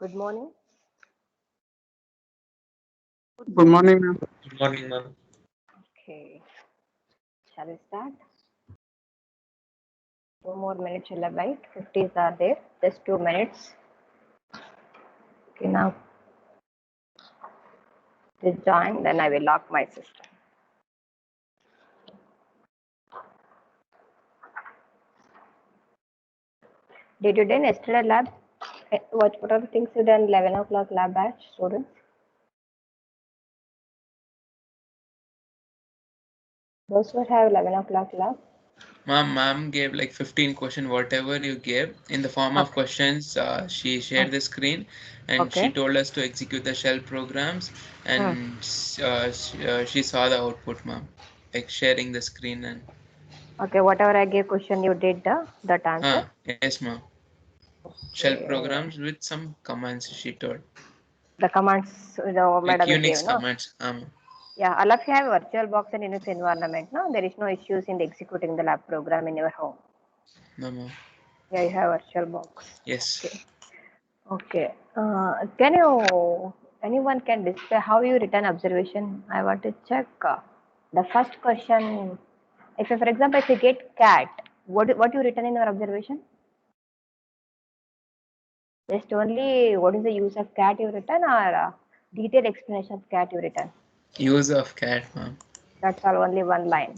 Good morning. Good morning, ma'am. Good morning, ma'am. Okay, shall we start? 2 more minutes will wait. 50s are there. Just 2 minutes. Okay, now just join. Then I will lock my system. Did you done yesterday lab? What are the things you done 11 o'clock lab batch students? Those who have 11 o'clock lab. Ma'am gave like 15 question, whatever you gave in the form of Okay. questions. She shared the screen and she Okay. told us to execute the shell programs, Hmm. and she saw the output, ma'am, like sharing the screen and. Okay. Whatever I gave question, you did that answer. Yes, ma'am. Shell Okay. programs with some commands she told, The commands the like madam gave, Unix no? commands. Yeah, all of you have VirtualBox and Linux environment. No, there is no issues in the executing the lab program in your home. No, ma'am. Yeah, you have VirtualBox. Yes. Okay. Okay. Can you anyone can display how you return observation? I want to check the first question. If you, for example, if you get cat, what you return in your observation? Just only what is the use of cat you return, or detailed explanation of cat you return? Use of cat, ma'am. That's all. Only one line.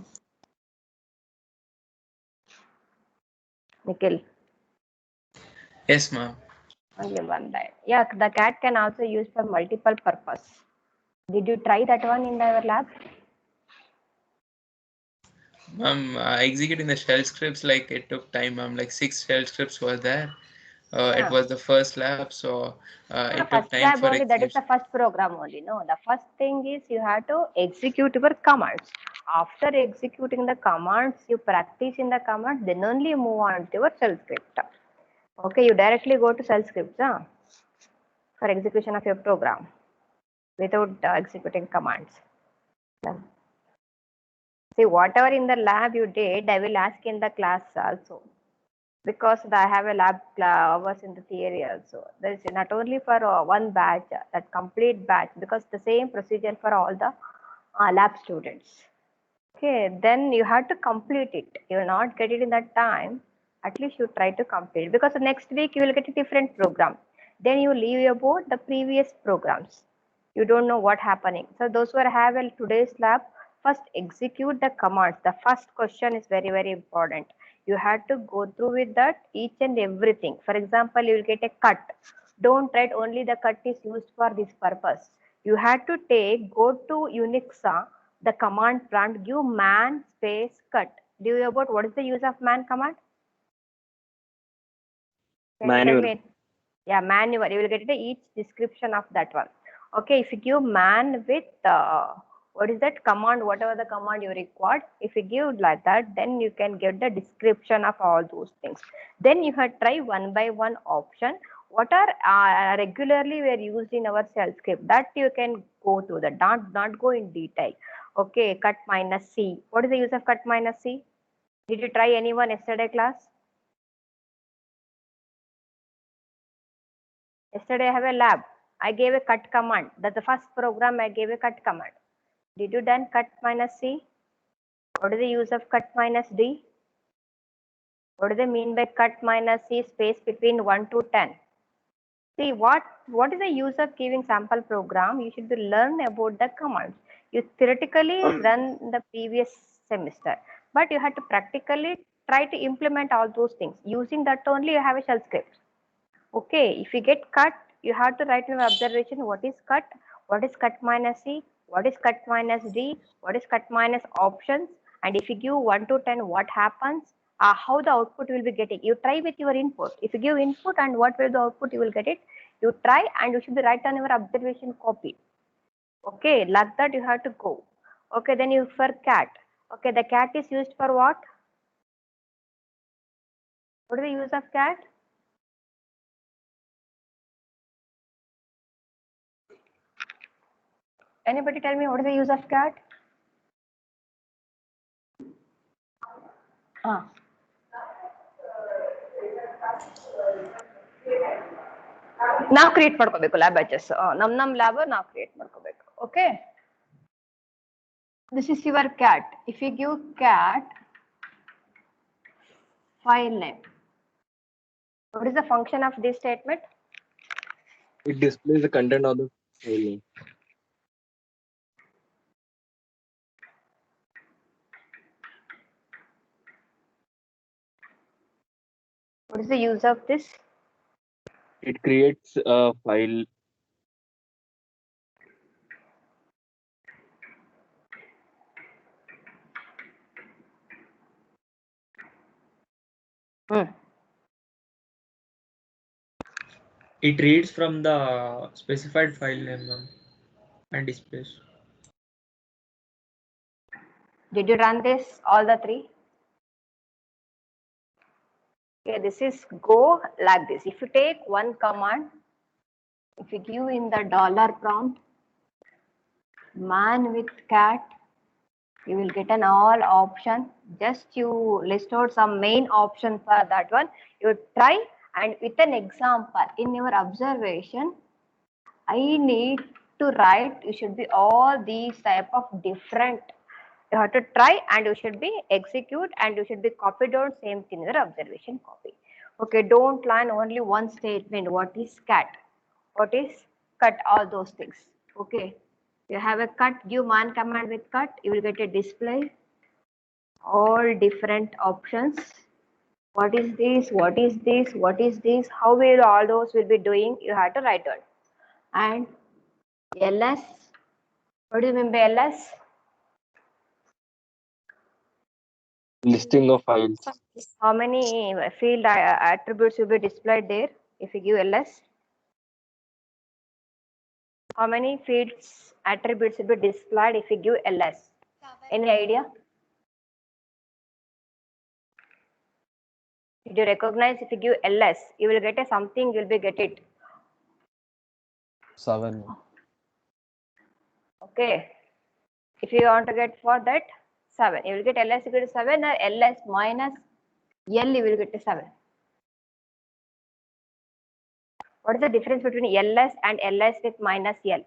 Nikhil. Yes, ma'am. Only one line. Yeah, the cat can also use for multiple purpose. Did you try that one in our lab? Ma'am, executing the shell scripts, like it took time, ma'am. Like 6 shell scripts were there. It Yeah. was the first lab, so No, it took first time lab for only, that is execution. the first program only. No, the first thing is you have to execute your commands. After executing the commands, you practice in the commands, then only move on to your shell script. Okay, you directly go to shell scripts for execution of your program without executing commands. See, whatever in the lab you did, I will ask in the class also. Because I have a lab hours in the theory also. There is not only for one batch, that complete batch, because the same procedure for all the lab students. Okay, then you have to complete it. You will not get it in that time. At least you try to complete, because the next week you will get a different program. Then you leave about the previous programs. You don't know what happening. So those who have a today's lab, first execute the commands. The first question is very, very important. You have to go through with that each and everything. For example, you will get a cut. Don't write only the cut is used for this purpose. You have to go to Unix, the command prompt, give man space cut. Do you know about what is the use of man command? Can you tell Manual. me? Yeah, manual. You will get each description of that one. Okay, if you give man with what is that command, whatever the command you required, if you give like that, then you can get the description of all those things. Then you have try one by one option. What are regularly we are used in our shell script, that you can go through that. Not go in detail. Okay, cut minus C. What is the use of cut minus C? Did you try anyone yesterday class? Yesterday I have a lab. I gave a cut command. That's the first program I gave a cut command. Did you done cut minus C? What is the use of cut minus D? What do they mean by cut minus C space between 1 to 10? See, what is the use of giving sample program? You should be learn about the commands. You theoretically run the previous semester, but you have to practically try to implement all those things. Using that only you have a shell script. Okay, if you get cut, you have to write in your observation what is cut, what is cut minus C, what is cut minus D, what is cut minus options, and if you give 1 to 10, what happens, how the output will be getting. You try with your input. If you give input and what will the output, you will get it. You try and you should be write on your observation copy. Okay, like that you have to go. Okay, then you for cat. Okay, the cat is used for what? What is the use of cat? Anybody tell me what is the use of cat? Ah. ನಾವು create ಮಾಡ್ಕೋಬೇಕು lab batches ನಮ್ lab ನಾವು create ಮಾಡ್ಕೋಬೇಕು okay this is your cat if you give cat file name what is the function of this statement It displays the content of the file name. what is the use of this It creates a file. It reads from the specified file name and displays. did you run this all the three okay this is go like this if you take one command if you give in the dollar prompt man with cat you will get an all option just you list out some main option for that one you try and with an example in your observation I need to write you should be all these type of different you have to try and you should be execute and you should be copy down same thing in your observation copy okay don't learn only one statement what is cat what is cut all those things okay you have a cut give man command with cut you will get a display all different options what is this what is this what is this how will all those will be doing you have to write down and ls what do you mean by ls Listing of files. how many field attributes will be displayed there if you give ls how many fields attributes will be displayed if you give ls any idea did you recognize if you give ls you will get a something you will be get it 7. okay if you want to get for that 7 you will get ls equal to 7 or ls minus l you will get to 7 what is the difference between ls and ls with minus l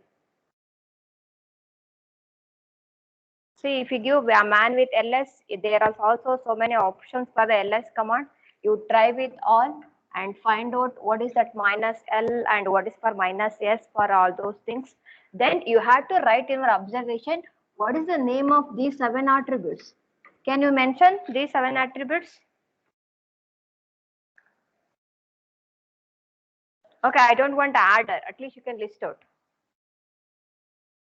see if you give a man with ls there are also so many options for the ls command you try with all and find out what is that minus l and what is for minus s for all those things then you have to write in your observation what is the name of these 7 attributes can you mention these 7 attributes okay I don't want order at least you can list out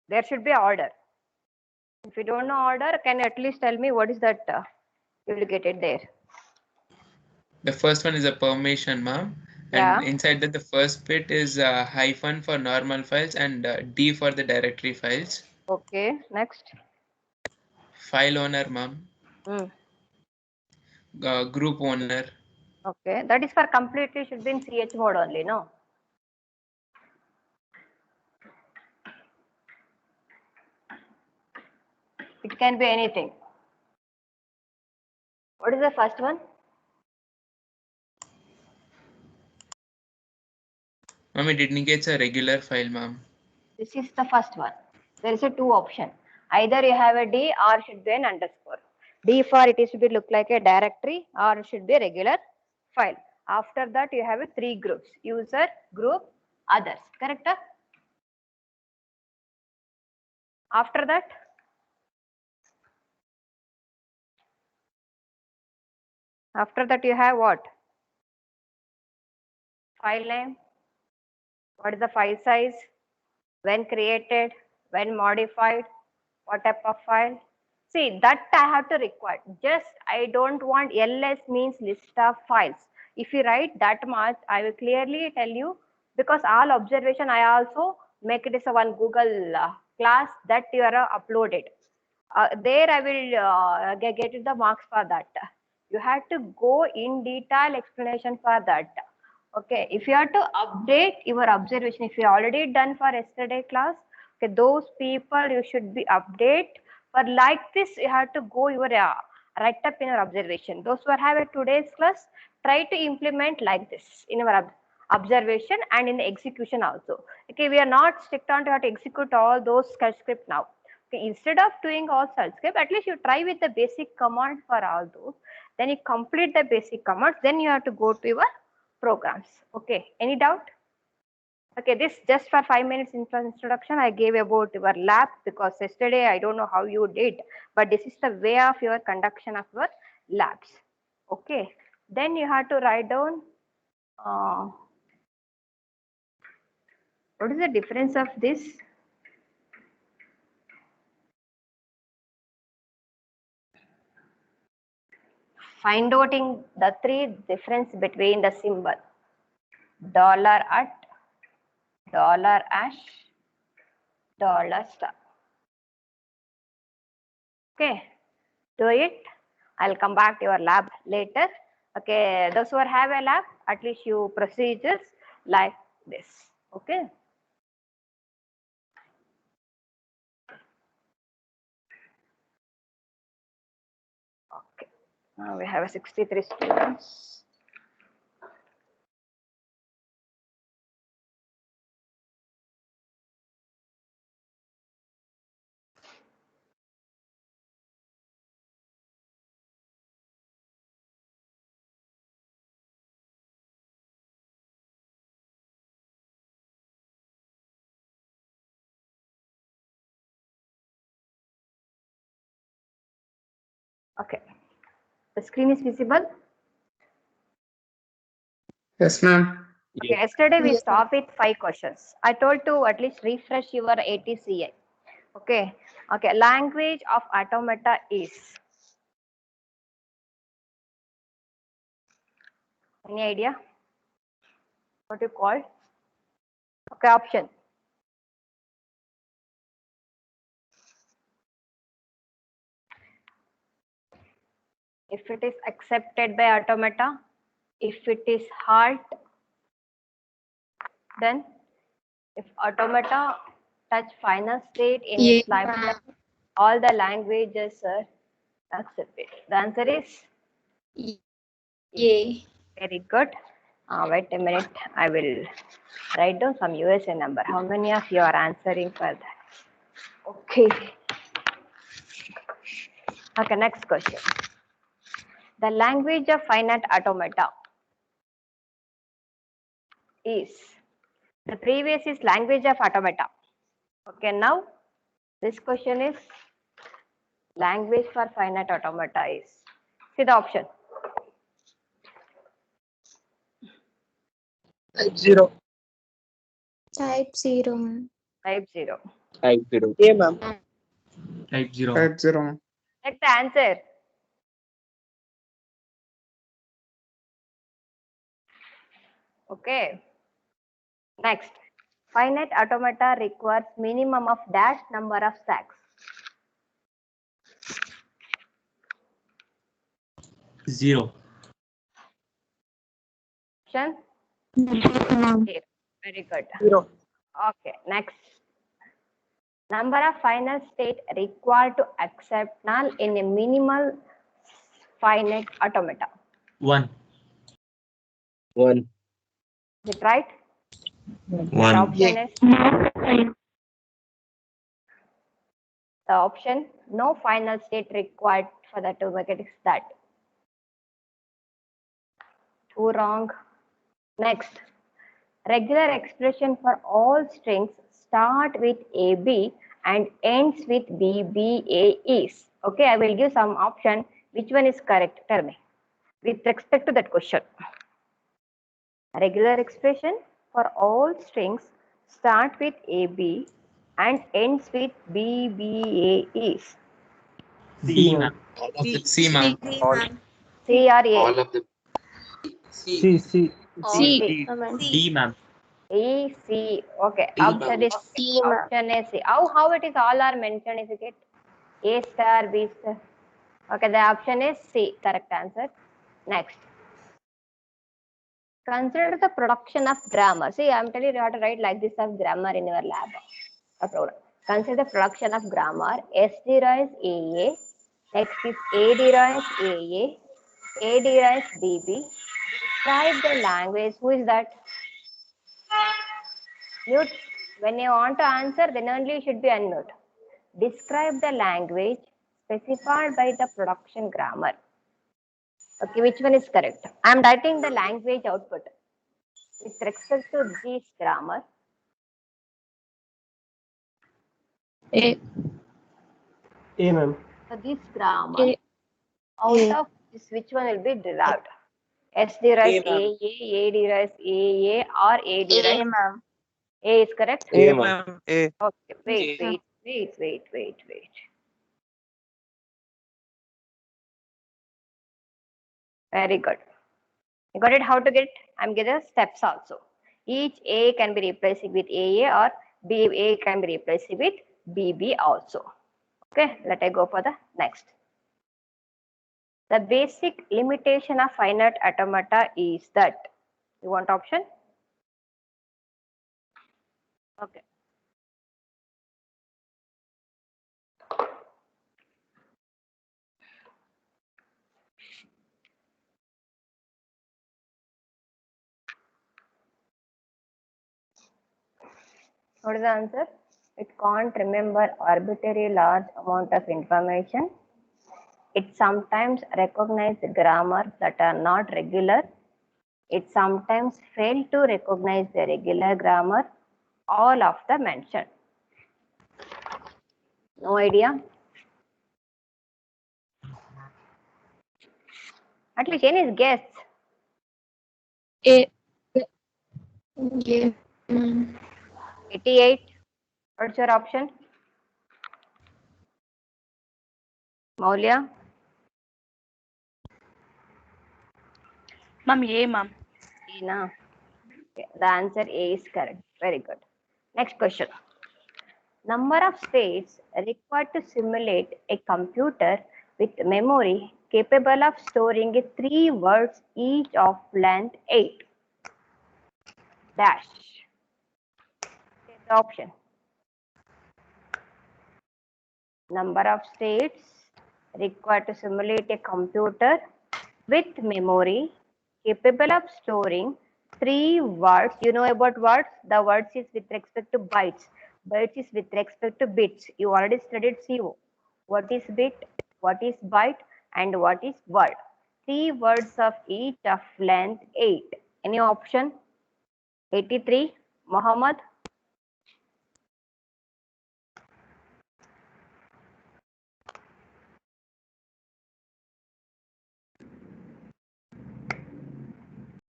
there should be order if you don't know order can you at least tell me what is that you will get it there The first one is a permission, ma'am. Yeah. And inside that, the first bit is hyphen for normal files and D for the directory files. Okay, next. File owner, ma'am. Group owner. Okay, that is for completely should be in ch mode only, no? It can be anything. What is the first one? Ma'am, it indicates a regular file, ma'am. This is the first one. There is a 2 option. Either you have a D or should be an underscore. D for it is to be look like a directory or it should be a regular file. After that you have a 3 groups: user, group, others. Correct? After that, you have what? File name. What is the file size? When created? When modified? What type of file? See, that I have to require. Just I don't want ls means list of files. If you write that much, I will clearly tell you because all observation I also make it as a one Google class that you are uploaded. There I will get the marks for that. You have to go in detail explanation for that. Okay, if you have to update your observation, if you already done for yesterday class, okay, those people you should be update. But like this, you have to go your write up in your observation. Those who are having today's class, try to implement like this in your observation and in the execution also. Okay, we are not strict on to how to execute all those shell script now. Okay, instead of doing all shell script, at least you try with the basic command for all those. Then you complete the basic commands. Then you have to go to your programs. Okay, any doubt? Okay, this just for 5 minutes introduction I gave about your lab, because yesterday I don't know how you did, but this is the way of your conduction of your labs. Okay, then you have to write down what is the difference of this? Find out in the three difference between the symbol $at, $, $star. Okay, do it. I'll come back to your lab later. Okay, those who have a lab, at least you procedures like this. Okay. Okay. Now we have 63 students. Okay. The screen is visible. Yes, ma'am. Okay, yesterday we stopped with 5 questions. I told to at least refresh your ATCA. Okay. Okay. Language of automata is. Any idea? What you call? Okay, option. If it is accepted by automata, if it is halt, then if automata touch final state in its lifetime, all the languages are accepted. The answer is Yay. very good. Wait a minute. I will write down some USA number. How many of you are answering for that? Okay. Okay, next question. The language of finite automata is, the previous is language of automata. Okay, now this question is language for finite automata is. See the option. Type 0. Type 0, ma'am. Type 0. Type 0. Yeah, ma'am. Type 0. Type 0. Check the answer. Okay. Next. Finite automata requires minimum of dash number of stacks. 0. Option? Ma'am. Zero. Very good. 0. Okay, next. Number of final state required to accept null in a minimal finite automata. 1. 1. Is it right? The 1. option is the option no final state required for that to make it is that. Two wrong. Next. Regular expression for all strings start with AB and ends with BBA is. Okay, I will give some option. Which one is correct? Tell me. With respect to that question. Regular expression for all strings start with AB and ends with BBA is. C, ma'am. All of them. C, ma'am. All. C or A? All of them. C. Or C. D? D, ma'am. E, C. Okay. D, Option ma'am. is C. Option is C. How it is all are mentioned? Is it A star, B star? Okay, the option is C. Correct answer. Next. Consider the production of grammar. See, I'm telling you how to write like this of grammar in your lab. A program. Consider the production of grammar. S0 is AA. Next is A0 is AA. A0 is DB. Describe the language. Who is that? Mute. When you want to answer, then only you should be unmute. Describe the language specified by the production grammar. Okay, which one is correct? I am writing the language output with respect to this grammar. A. A, ma'am. So this grammar, A. out A. of this, which one will be derived? S derives A derives A, or A derives A, ma'am. A is correct? A, A, ma'am. ma'am. A. Okay, wait. Very good. You got it? How to get? I'm getting the steps also. Each A can be replaced with AA, or BA can be replaced with BB also. Okay, let I go for the next. The basic limitation of finite automata is that. You want option? Okay. What is the answer? It can't remember arbitrary large amount of information. It sometimes recognizes grammar that are not regular. It sometimes fails to recognize the regular grammar. All of the mentioned. No idea? At least any guess. A. Yeah. Ma'am. 88. What's your option? Maulya? Ma'am, A, ma'am. A, na? Okay, the answer A is correct. Very good. Next question. Number of states required to simulate a computer with memory capable of storing 3 words each of length 8. Dash. Take the option. Number of states required to simulate a computer with memory capable of storing 3 words. You know about words? The words is with respect to bytes. Bytes is with respect to bits. You already studied CO. What is bit? What is byte? And what is word? 3 words of each of length 8. Any option? 83. Muhammad?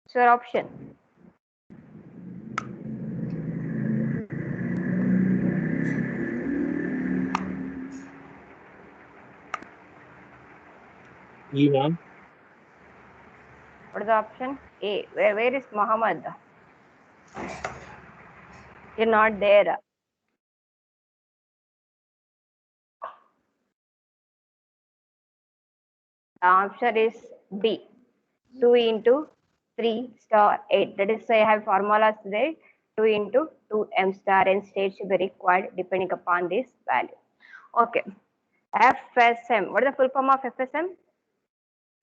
What's your option? E, ma'am. What is the option? A. Where is Muhammad? You're not there. The answer is B. 2 into 3 star 8. That is why I have formulas today. 2 into 2 m star n states should be required depending upon this value. Okay. FSM. What is the full form of FSM?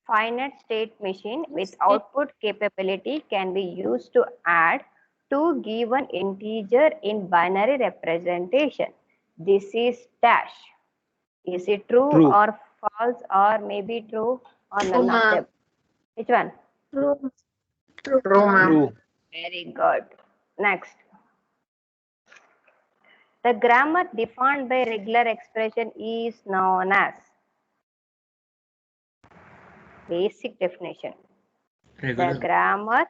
Finite state machine with output capability can be used to add two given integer in binary representation. This is dash. Is it true, True. or false, or maybe true or none of ma'am. them? Which one? True. True, ma'am. True. Very good. Next. The grammar defined by regular expression is known as. Basic definition. Regular. The grammar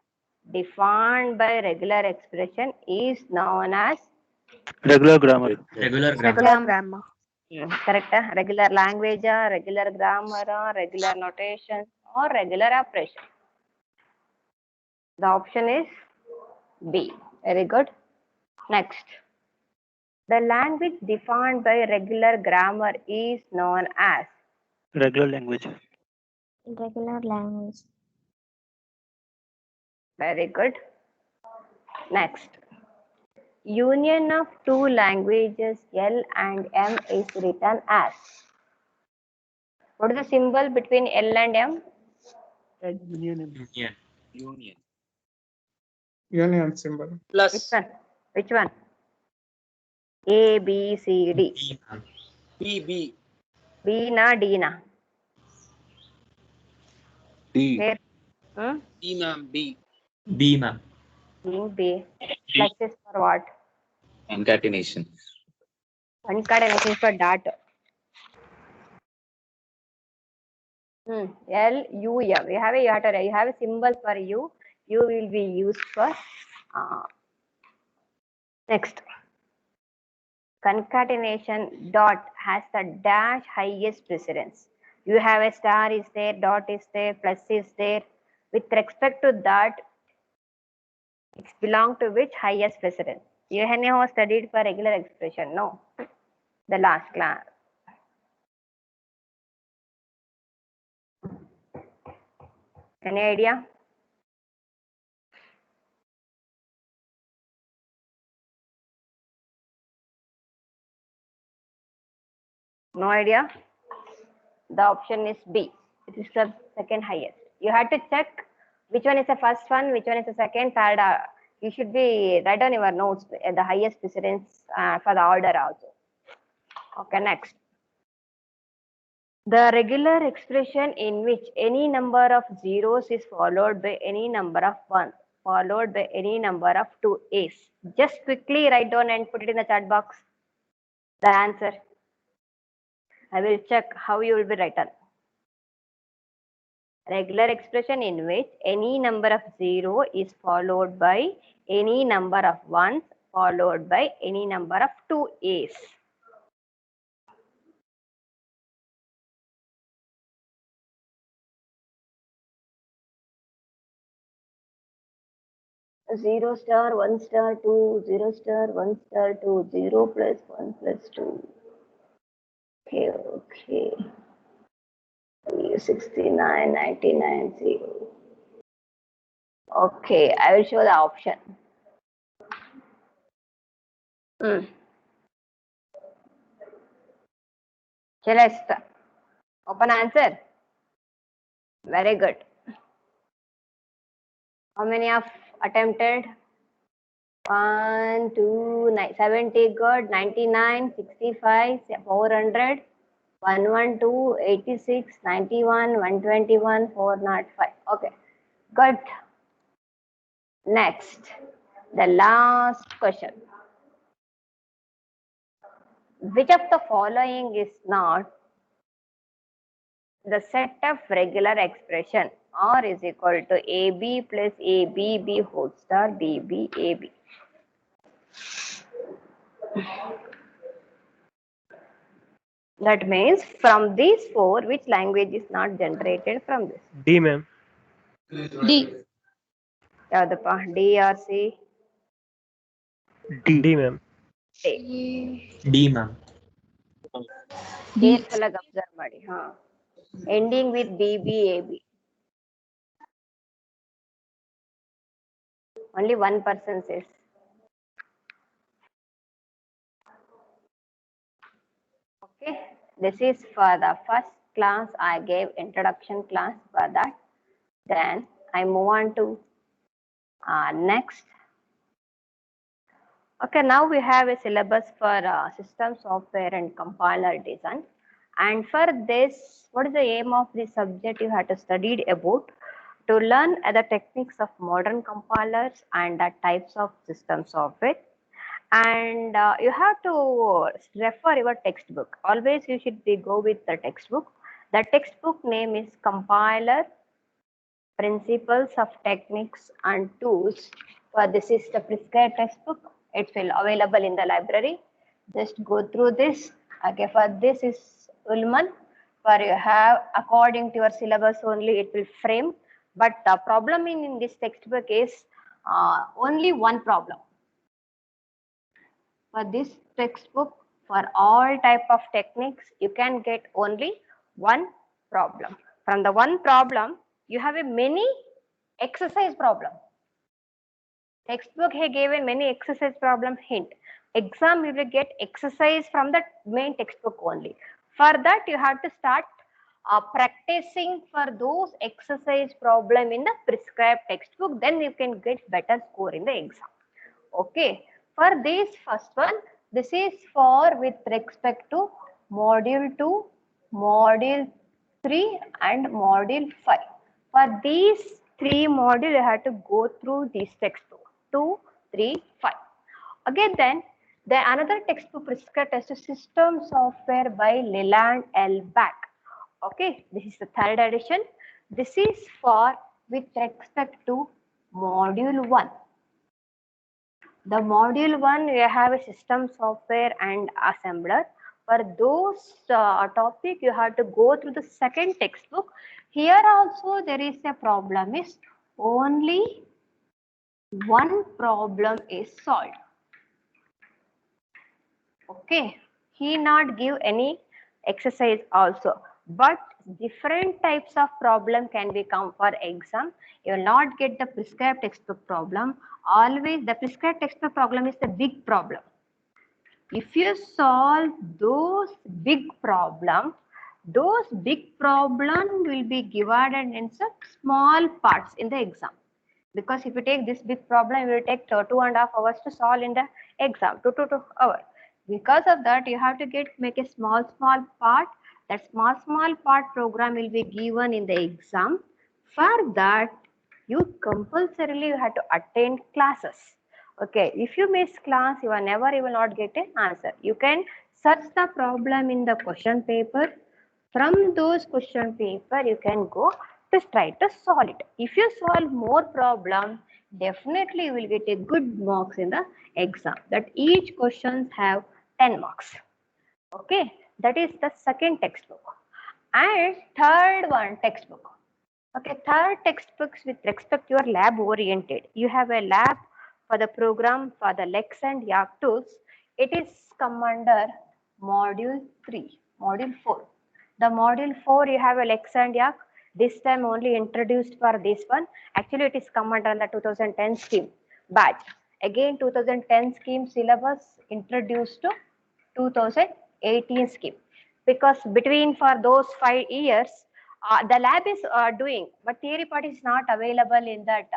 defined by regular expression is known as. Regular grammar. Regular grammar. Regular grammar. Correct? Regular language, regular grammar, regular notation, or regular operation. The option is B. Very good. Next. The language defined by regular grammar is known as. Regular language. Regular language. Very good. Next. Union of two languages L and M is written as. What is the symbol between L and M? Union. Union. Union symbol. Which one? Which one? A, B, C, D. B, ma'am. B. B na, D na? D. Here. Hmm? B, ma'am. B. B, ma'am. B. Plus is for what? Concatenation. Concatenation is for data. L, U, M. You have a symbol for U. U will be used for next. Concatenation dot has the dash highest precedence. You have a star is there, dot is there, plus is there. With respect to that, it's belong to which highest precedence? You have studied for regular expression, no? The last class. Any idea? No idea? The option is B. It is the second highest. You have to check which one is the first one, which one is the second, third. You should be write on your notes the highest precedence for the order also. Okay, next. The regular expression in which any number of zeros is followed by any number of ones, followed by any number of 2 is. Just quickly write down and put it in the chat box. The answer. I will check how you will be written. Regular expression in which any number of 0 is followed by any number of 1s followed by any number of 2 a's. Zero star, 1 star, 2, 0 star, 1 star, 2, 0 plus 1 plus 2. Okay. 69, 99, 0. Okay, I will show the option. Celeste, open answer. Very good. How many have attempted? 1, 2, 70 good, 99, 65, 400, 112, 86, 91, 121, 405. Okay, good. Next, the last question. Which of the following is not the set of regular expression? R is equal to AB plus ABB whole star BB AB. That means from these four, which language is not generated from this? D, ma'am. D. D or C? D, ma'am. A. D, ma'am. D. Careful observe ಮಾಡಿ. Ending with BBAB. Only one person says. Okay, this is for the first class. I gave introduction class for that. Then I move on to next. Okay, now we have a syllabus for system software and compiler design. And for this, what is the aim of this subject? You have to study about to learn the techniques of modern compilers and the types of system software. And you have to refer your textbook. Always you should go with the textbook. The textbook name is Compiler Principles of Techniques and Tools. For this is the prescribed textbook. It's available in the library. Just go through this. Okay, for this is Ullman. For you have according to your syllabus only it will frame. But the problem in this textbook is only one problem. For this textbook, for all type of techniques, you can get only one problem. From the one problem, you have a many exercise problem. Textbook has given many exercise problem hint. Exam you will get exercise from the main textbook only. For that, you have to start practicing for those exercise problem in the prescribed textbook. Then you can get better score in the exam. Okay. For this first one, this is for with respect to module 2, module 3 and module 5. For these 3 modules, you have to go through these textbook 2, 3, 5. Again, then the another textbook prescribed as a system software by Leland L. Back. Okay, this is the 3rd edition. This is for with respect to module 1. The module 1, you have a system software and assembler. For those topic, you have to go through the 2nd textbook. Here also there is a problem is only one problem is solved. Okay, he not give any exercise also, but different types of problem can be come for exam. You will not get the prescribed textbook problem. Always the prescribed textbook problem is the big problem. If you solve those big problem will be divided in some small parts in the exam. Because if you take this big problem, it will take 2.5 hours to solve in the exam, 2 hours. Because of that, you have to make a small part. That small part program will be given in the exam. For that, you compulsorily have to attend classes. Okay, if you miss class, you will not get an answer. You can search the problem in the question paper. From those question paper, you can go to try to solve it. If you solve more problem, definitely you will get a good marks in the exam. That each questions have 10 marks. Okay, that is the 2nd textbook. And 3rd one textbook. Okay, 3rd textbooks with respect to your lab oriented. You have a lab for the program for the Lex and Yak tools. It is come under module 3, module 4. The module 4, you have a Lex and Yak. This time only introduced for this one. Actually, it is come under the 2010 scheme batch. Again, 2010 scheme syllabus introduced to 2018 scheme. Because between for those 5 years, the lab is doing, but theory part is not available in that.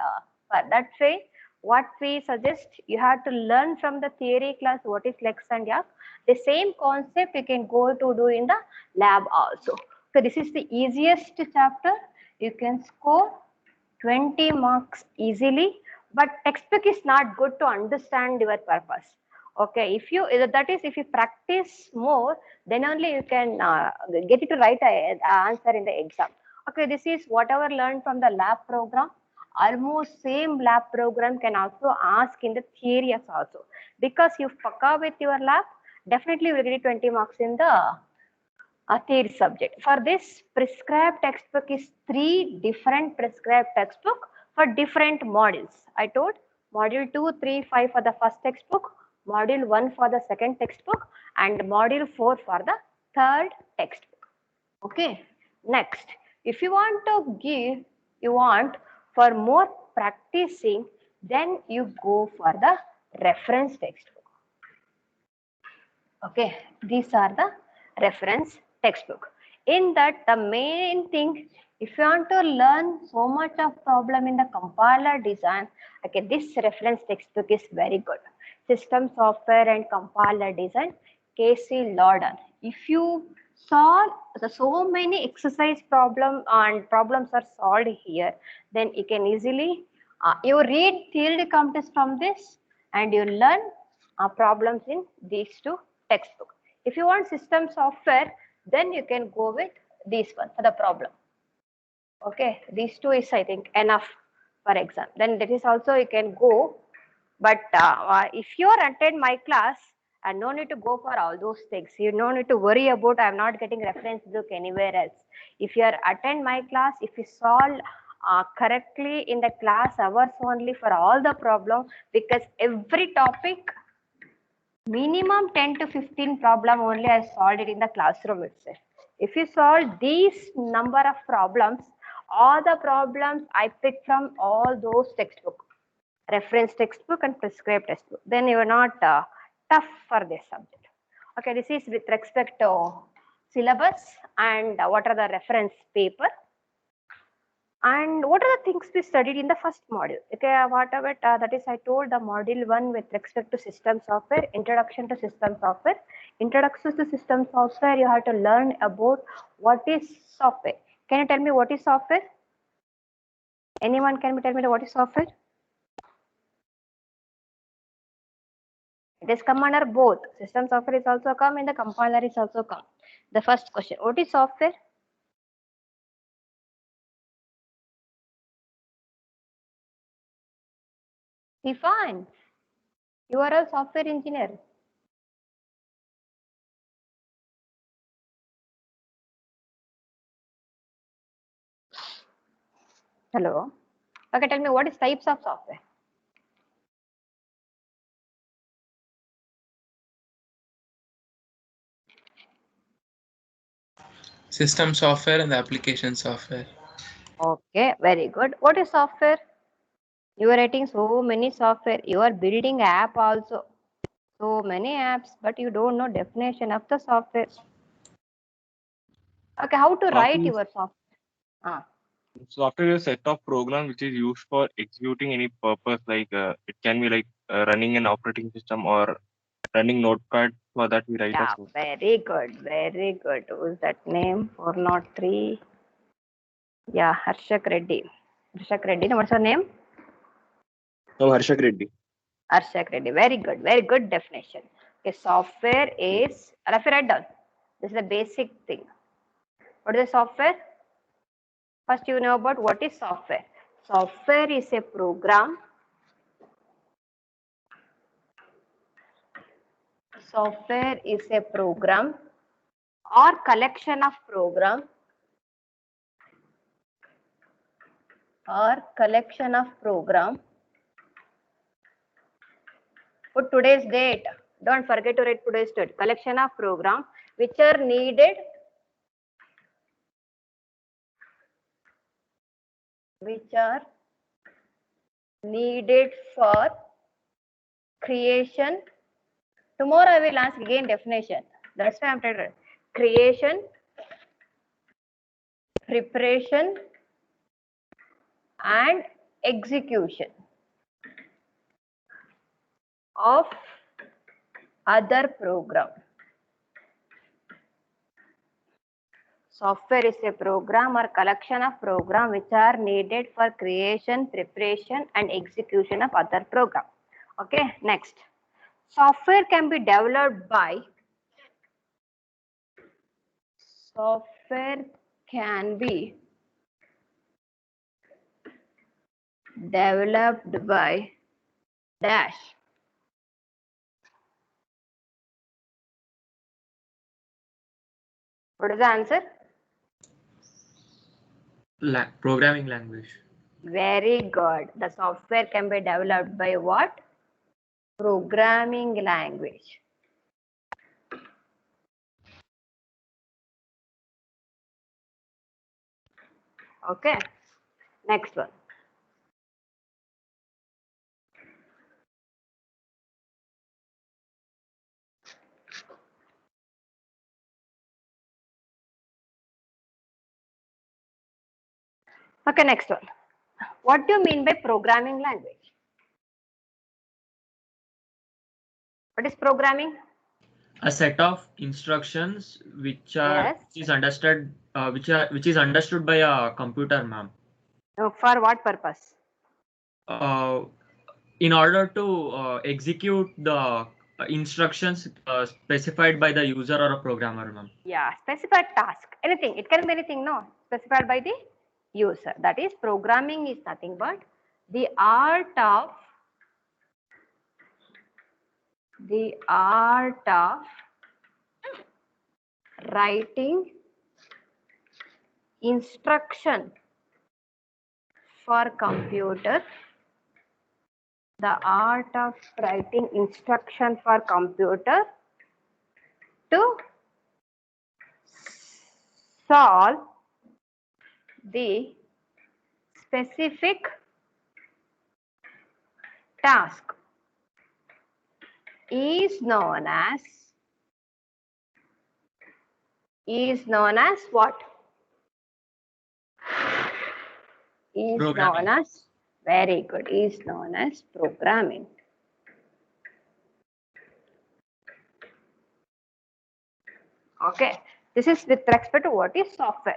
For that way, what we suggest, you have to learn from the theory class what is Lex and Yak. The same concept you can go to do in the lab also. So this is the easiest chapter. You can score 20 marks easily, but textbook is not good to understand your purpose. Okay, if you practice more, then only you can get it to write a answer in the exam. Okay, this is whatever learned from the lab program. Almost same lab program can also ask in the theory also. Because you fuck with your lab, definitely you will get 20 marks in the theory subject. For this, prescribed textbook is 3 different prescribed textbook for different modules. I told module 2, 3, 5 for the first textbook, module 1 for the 2nd textbook, and module 4 for the 3rd textbook. Okay, next, if you want for more practicing, then you go for the reference textbook. Okay, these are the reference textbook. In that, the main thing, if you want to learn so much of problem in the compiler design, okay, this reference textbook is very good. System software and compiler design, Casey Lawton. If you solve so many exercise problems are solved here, then you can easily you read theory concepts from this and you learn problems in these 2 textbooks. If you want system software, then you can go with this one for the problem. Okay, these 2 is I think enough for exam. Then that is also you can go, but if you are attend my class, and no need to go for all those things. You no need to worry about I am not getting reference book anywhere else. If you are attend my class, if you solve correctly in the class hours only for all the problem, because every topic minimum 10 to 15 problem only I solved it in the classroom itself. If you solve these number of problems, all the problems I pick from all those textbook, reference textbook and prescribed textbook. Then you are not tough for this subject. Okay, this is with respect to syllabus and what are the reference paper. And what are the things we studied in the first module? Okay, what about that is I told the module 1 with respect to system software, introduction to system software. Introduction to system software, you have to learn about what is software. Can you tell me what is software? Anyone can tell me what is software? It is come under both. System software is also come and the compiler is also come. The first question, what is software? Define. You are a software engineer. Hello. Okay, tell me what is types of software? System software and the application software. Okay, very good. What is software? You are writing so many software. You are building app also. So many apps, but you don't know definition of the software. Okay, how to write your software? Software is a set of programs which is used for executing any purpose. Like it can be like running an operating system or running Notepad. For that we write a Yeah, software. very good, very good. Who's that name? 403. Yeah, Harshak Reddy. Harshak Reddy, no, what's your name? No, Harshak Reddy. Harshak Reddy. Very good definition. Okay, software is, Rafi, write down. This is the basic thing. What is the software? First, you know about what is software. Software is a program. Software is a program or collection of program Put today's date. Don't forget to write today's date. Collection of program which are needed for creation. Tomorrow I will ask again definition. That's why I'm trying to write. Creation, preparation, and execution of other program. Software is a program or collection of program which are needed for creation, preparation, and execution of other program. Okay, next. Software can be developed by dash. What is the answer? Programming language. Very good. The software can be developed by what? Programming language. Okay. Next one. Okay, next one. What do you mean by programming language? What is programming? A set of instructions which are Yes. which is understood which is understood by a computer, ma'am. For what purpose? In order to execute the instructions specified by the user or a programmer, ma'am. Yeah, specified task. Anything. It can be anything, no? Specified by the user. That is, programming is nothing but the art of writing instruction for computer. The art of writing instruction for computer to solve the specific task is known as what? is Programming. known as, very good, is known as programming. Okay, this is with respect to what is software.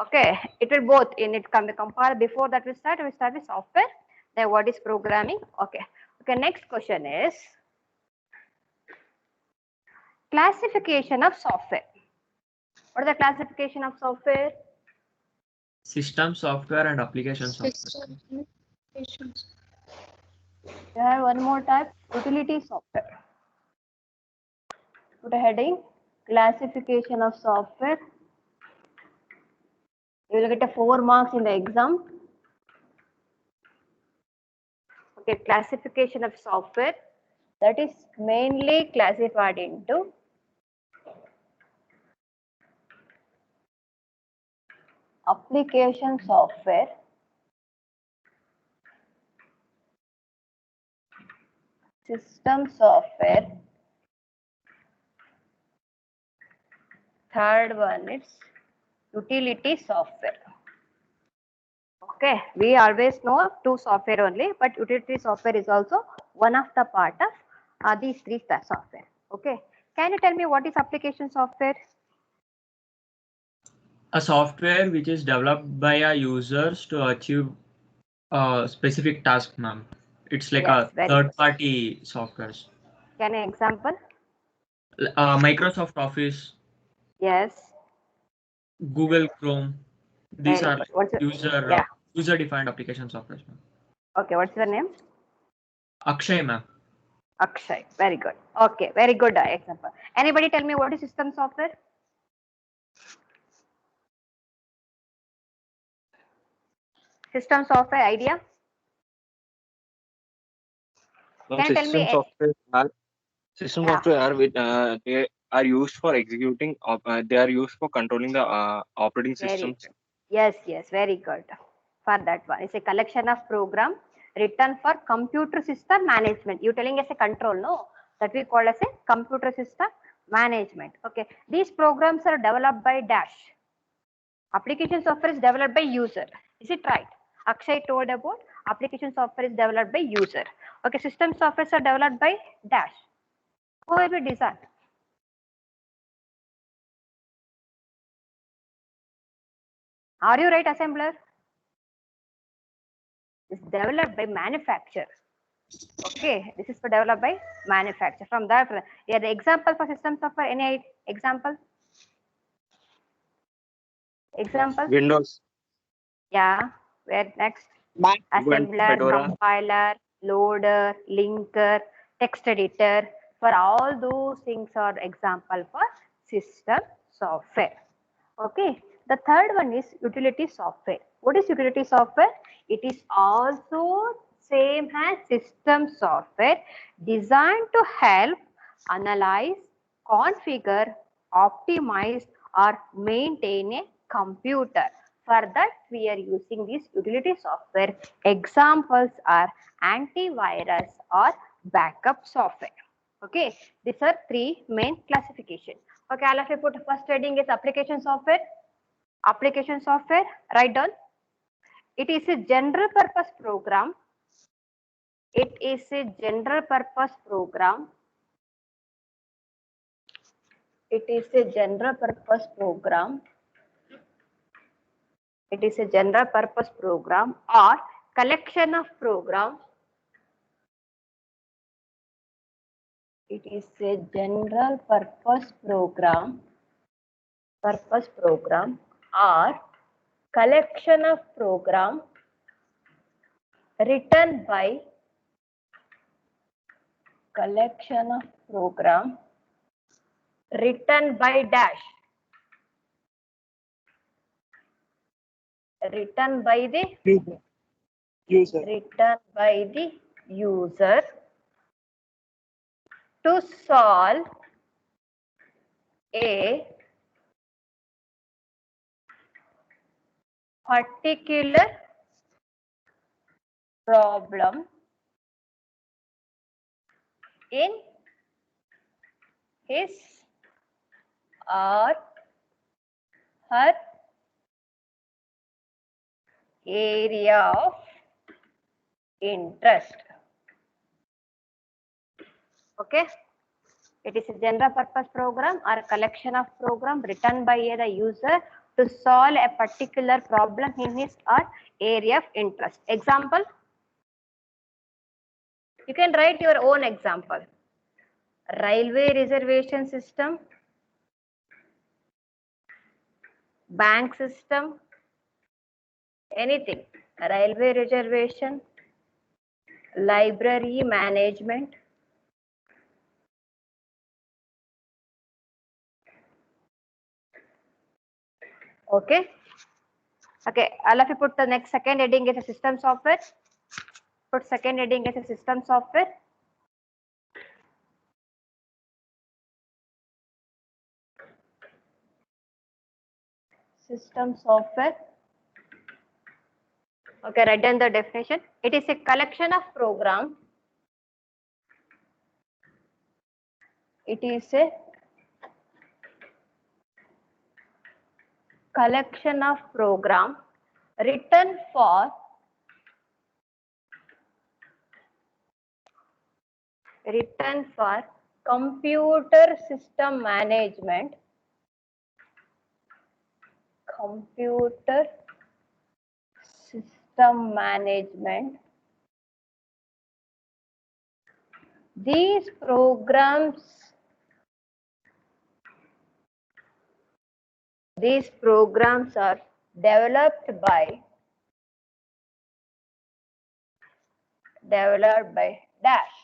Okay, it will both in it come the compile. Before that we start with software. Then what is programming? Okay. Okay, next question is classification of software. What is the classification of software? System software and application software. System applications. You have one more type, utility software. Put a heading, classification of software. You will get a 4 marks in the exam. Okay, classification of software, that is mainly classified into application software, system software, third one is utility software. Okay, we always know 2 software only, but utility software is also one of the part of these 3 software. Okay, can you tell me what is application software? A software which is developed by a users to achieve a specific task, ma'am. It's like Yes, a very third-party softwares. Can I example? Microsoft Office, Yes. Google Chrome. These Very are good. What's your, user-defined application software, ma'am. okay, what's your name? Akshay, ma'am. Akshay. Very good. Okay, very good example. Anybody tell me what is system software? System software idea? Now, Can you tell me? system Yeah. software are with they are used for executing. They are used for controlling the operating Very systems. good. Yes, yes, very good. For that one, it's a collection of program written for computer system management. You telling as a control, no? That we call as a computer system management. Okay, these programs are developed by Dash. Application software is developed by user. Is it right? Akshay told about application software is developed by user. Okay, system softwares are developed by Dash. Who will be designed? Are you right, assembler? It's developed by manufacturer. Okay, this is for developed by manufacturer. From that, yeah, the example for system software. Any example? Example? Windows, Yeah. Where next? Ubuntu, Assembler, Fedora. compiler, loader, linker, text editor. For all those things are example for system software. Okay. The third one is utility software. What is utility software? It is also same as system software designed to help analyze, configure, optimize or maintain a computer. For that, we are using this utility software. Examples are antivirus or backup software. Okay, these are 3 main classification. Okay, all of you put first heading is application software. Application software, write down. It is a general purpose program. It is a general purpose program. It is a general purpose program. It is a general purpose program or collection of program. It is a general purpose program or collection of program written by Dash. Written by the user to solve a particular problem in his or her area of interest. Okay. It is a general purpose program or a collection of program written by the user to solve a particular problem in his or area of interest. Example, you can write your own example. Railway reservation system, bank system, anything. Railway reservation, library management, okay. Okay, all of you put the next second heading as a system software. Put second heading as a system software. System software. Okay, write down the definition. It is a collection of program. It is a collection of program written for computer system management, computer system management. These programs are developed by dash.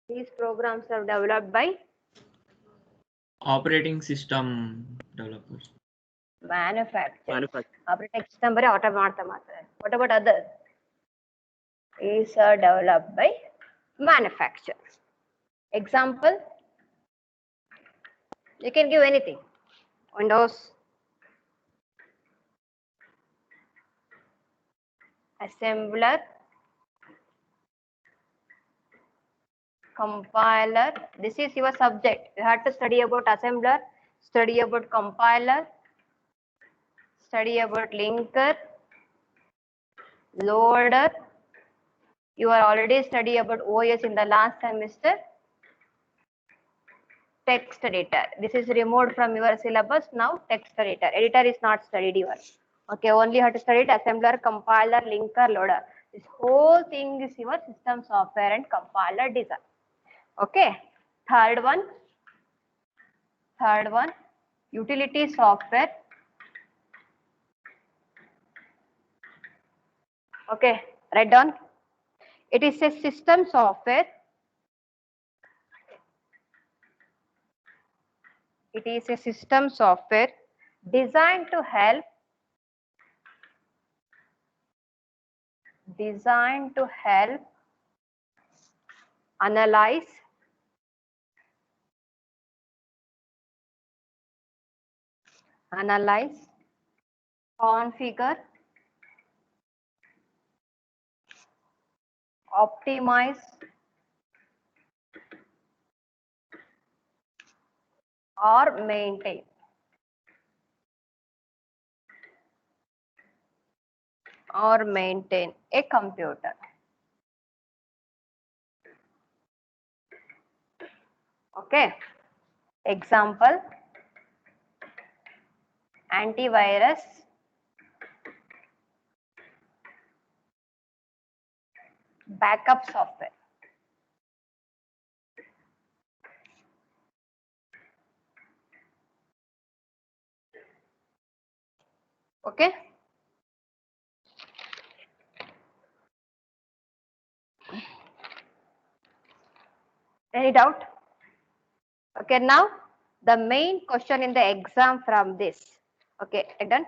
These programs are developed by Operating system developers. manufacturer. Operating system bare auto ಮಾಡ್ತಾ ಮಾಡ್ತಾರೆ. What about others? These are developed by manufacturer. Example, you can give anything. Windows, assembler, compiler. This is your subject. You have to study about assembler, study about compiler, study about linker, loader. You are already study about OS in the last semester. Text editor. This is removed from your syllabus now. Text editor. Editor is not studied yours. Okay, only you have to study it. Assembler, compiler, linker, loader. This whole thing is your system software and compiler design. Okay. Third one, utility software. Okay, write down. It is a system software. It is a system software designed to help analyze, configure, optimize, or maintain. A computer. Okay. Example, antivirus, backup software. Okay. Any doubt? Okay, now the main question in the exam from this. Okay, done.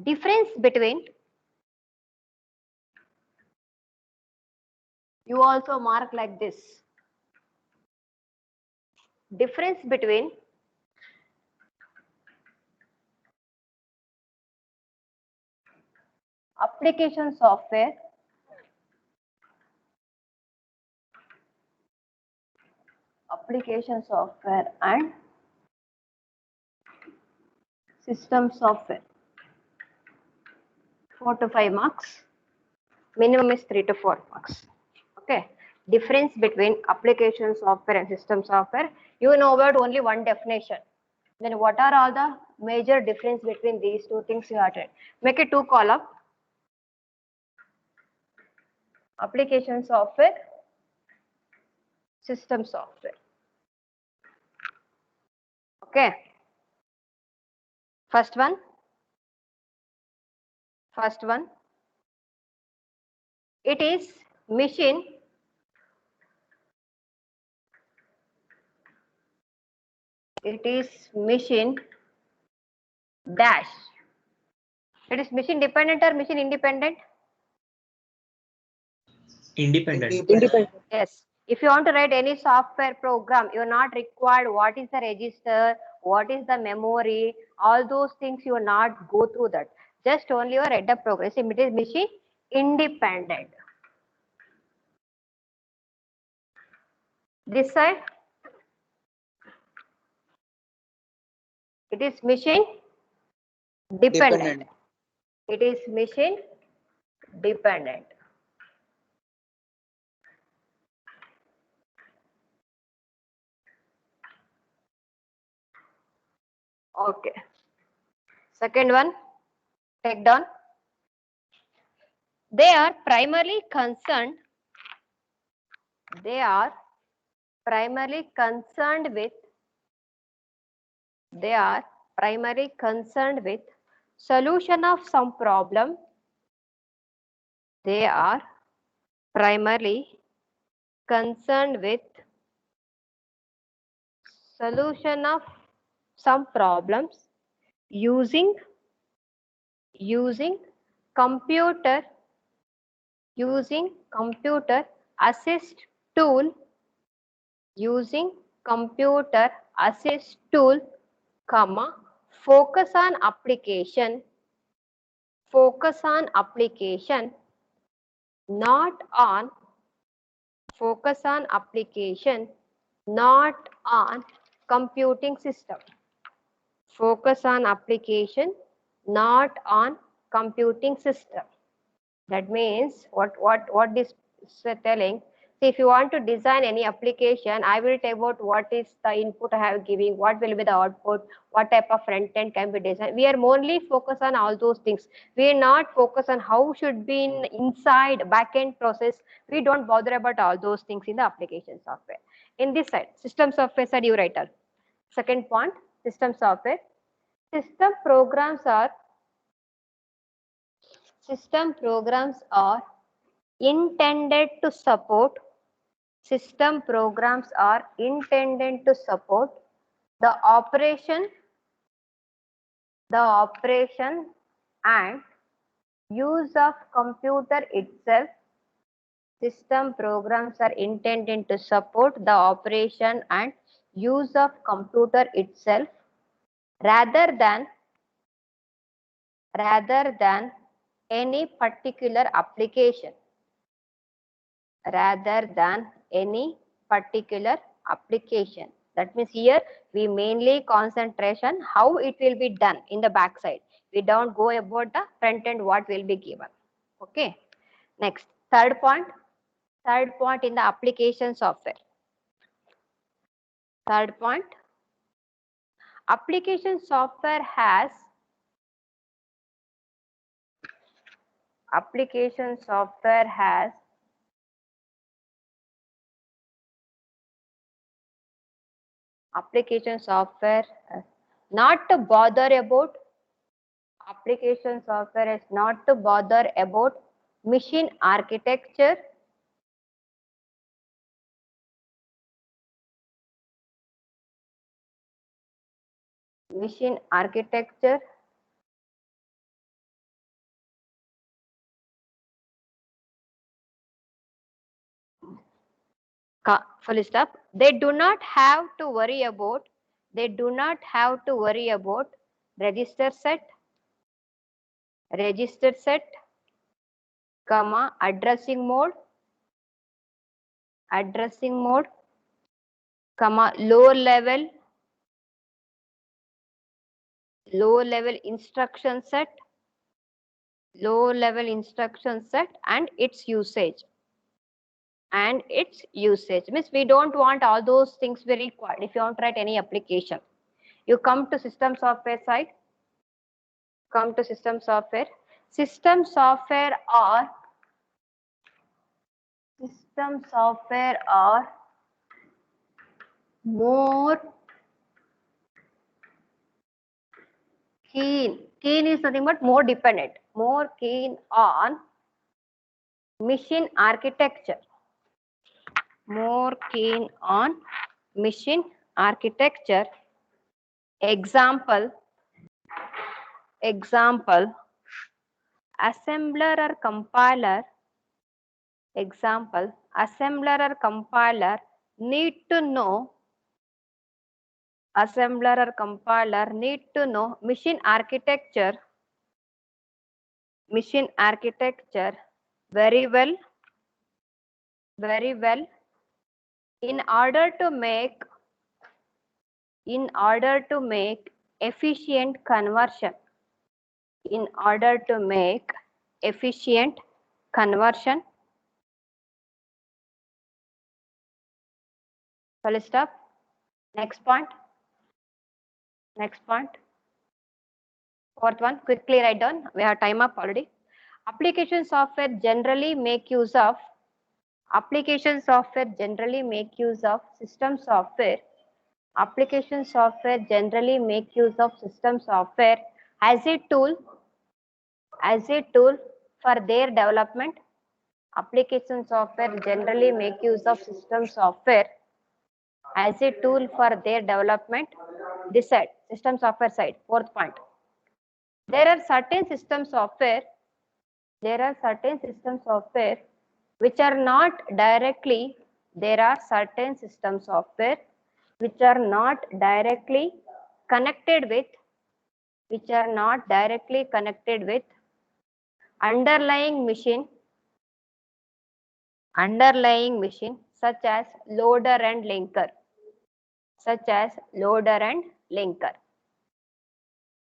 Difference between, you also mark like this. Difference between application software and system software. 4 to 5 marks. Minimum is 3 to 4 marks. Okay. Difference between application software and system software. You know about only one definition. Then what are all the major difference between these two things you have to make it 2 column. Application software, system software. Okay. First one. It is machine dash. It is machine dependent or machine independent? Independent. Yes. If you want to write any software program, you are not required what is the register, what is the memory, all those things you will not go through that. Just only you write the program. See, it is machine independent. This side, it is machine dependent. It is machine dependent. Okay. Second one, take down. They are primarily concerned with solution of some problem. They are primarily concerned with solution of some problems using computer assist tool, comma, focus on application, not on computing system. Focus on application, not on computing system. That means what this is telling. See, if you want to design any application, I will tell about what is the input I have giving, what will be the output, what type of front end can be designed. We are mainly focused on all those things. We are not focused on how should be inside back end process. We don't bother about all those things in the application software. In this side, system software side, you write out. Second point, system software. System programs are intended to support the operation and use of computer itself. System programs are intended to support the operation and use of computer itself rather than any particular application. That means here we mainly concentration how it will be done in the back side. We don't go about the front end what will be given. Okay. Next, third point in the application software. Third point, application software has not to bother about machine architecture, full stop. They do not have to worry about register set, comma, addressing mode, comma, lower level low level instruction set, and its usage. And its usage means we don't want all those things we required. If you want to write any application, you come to system software side, come to system software. System software are more keen is nothing but more dependent, more keen on machine architecture, more keen on machine architecture. Example, assembler or compiler, need to know machine architecture very well in order to make efficient conversion. Full stop. Next point. Fourth one, quickly write down. We have time up already. Application software generally make use of system software. Application software generally make use of system software as a tool for their development. Application software generally make use of system software as a tool for their development. This side, system software side, fourth point. There are certain system software which are not directly connected with underlying machine such as loader and linker.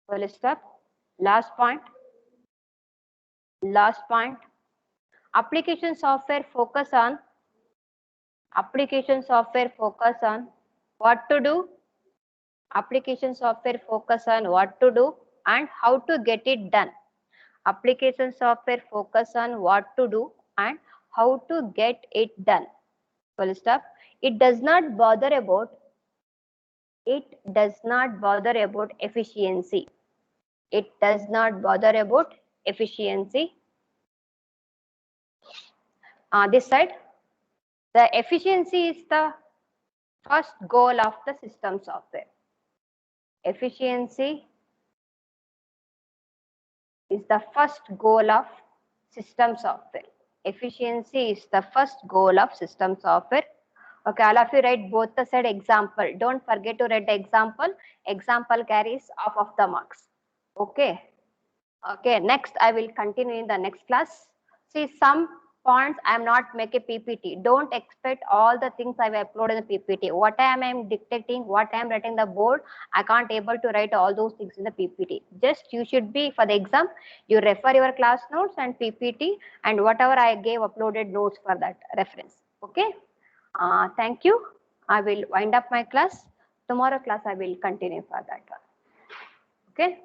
Full stop. Last point. Application software focus on what to do. Application software focus on what to do and how to get it done. Application software focus on what to do and how to get it done. Full stop. It does not bother about efficiency. This side, the efficiency is the first goal of the system software. Efficiency is the first goal of system software. Okay, all of you write both the side example. Don't forget to write the example. Example carries half of the marks. Okay. Next I will continue in the next class. See, some points I am not making PPT. Don't expect all the things I will upload in the PPT. What I am dictating, what I am writing the board, I can't able to write all those things in the PPT. Just you should be, for the exam, you refer your class notes and PPT and whatever I gave uploaded notes for that reference. Okay. Thank you. I will wind up my class. Tomorrow class I will continue for that one. Okay.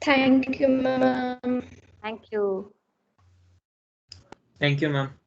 Thank you, ma'am. Thank you. Thank you, ma'am.